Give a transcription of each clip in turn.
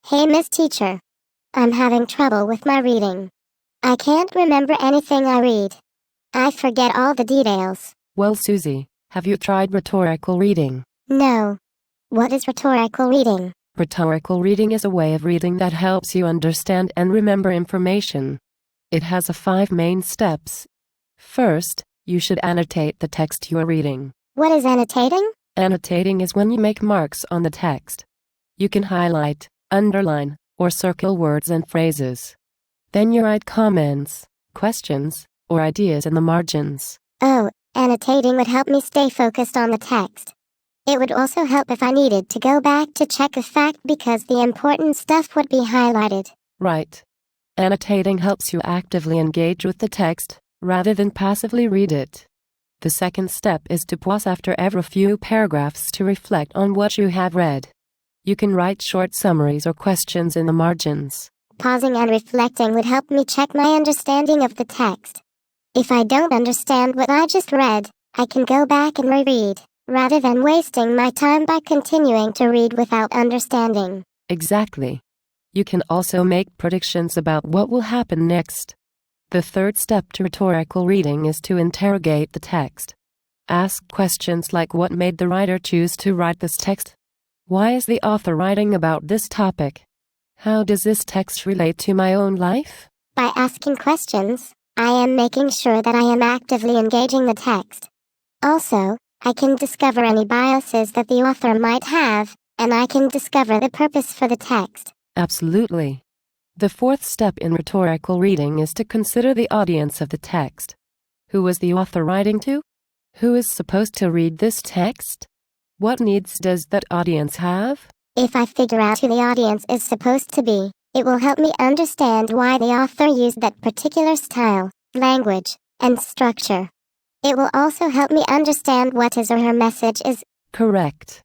Hey, Miss Teacher. I'm having trouble with my reading. I can't remember anything I read. I forget all the details. Well, Susie, have you tried rhetorical reading? No. What is rhetorical reading? Rhetorical reading is a way of reading that helps you understand and remember information. It has 5 main steps. First, you should annotate the text you are reading. What is annotating? Annotating is when you make marks on the text. You can highlight, underline, or circle words and phrases. Then you write comments, questions, or ideas in the margins. Oh, annotating would help me stay focused on the text. It would also help if I needed to go back to check a fact because the important stuff would be highlighted. Right. Annotating helps you actively engage with the text, rather than passively read it. The second step is to pause after every few paragraphs to reflect on what you have read. You can write short summaries or questions in the margins. Pausing and reflecting would help me check my understanding of the text. If I don't understand what I just read, I can go back and reread, rather than wasting my time by continuing to read without understanding. Exactly. You can also make predictions about what will happen next. The third step to rhetorical reading is to interrogate the text. Ask questions like what made the writer choose to write this text? Why is the author writing about this topic? How does this text relate to my own life? By asking questions, I am making sure that I am actively engaging the text. Also, I can discover any biases that the author might have, and I can discover the purpose for the text. Absolutely. The fourth step in rhetorical reading is to consider the audience of the text. Who was the author writing to? Who is supposed to read this text? What needs does that audience have? If I figure out who the audience is supposed to be, it will help me understand why the author used that particular style, language, and structure. It will also help me understand what his or her message is. Correct.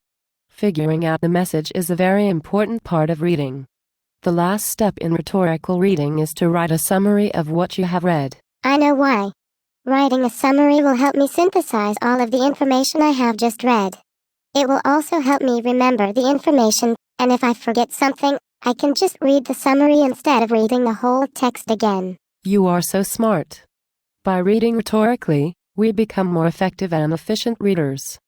Figuring out the message is a very important part of reading. The last step in rhetorical reading is to write a summary of what you have read. I know why. Writing a summary will help me synthesize all of the information I have just read. It will also help me remember the information, and if I forget something, I can just read the summary instead of reading the whole text again. You are so smart. By reading rhetorically, we become more effective and efficient readers.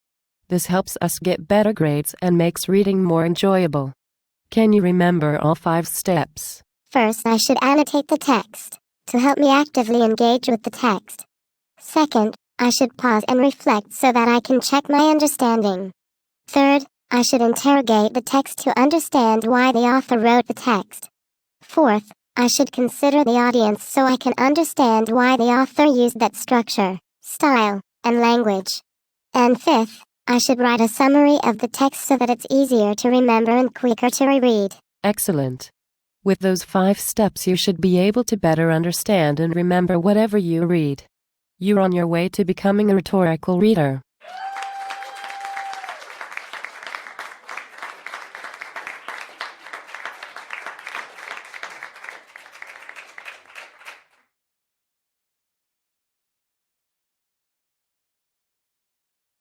This helps us get better grades and makes reading more enjoyable. Can you remember all 5 steps? First, I should annotate the text to help me actively engage with the text. Second, I should pause and reflect so that I can check my understanding. Third, I should interrogate the text to understand why the author wrote the text. Fourth, I should consider the audience so I can understand why the author used that structure, style, and language. And fifth, I should write a summary of the text so that it's easier to remember and quicker to reread. Excellent. With those 5 steps, you should be able to better understand and remember whatever you read. You're on your way to becoming a rhetorical reader.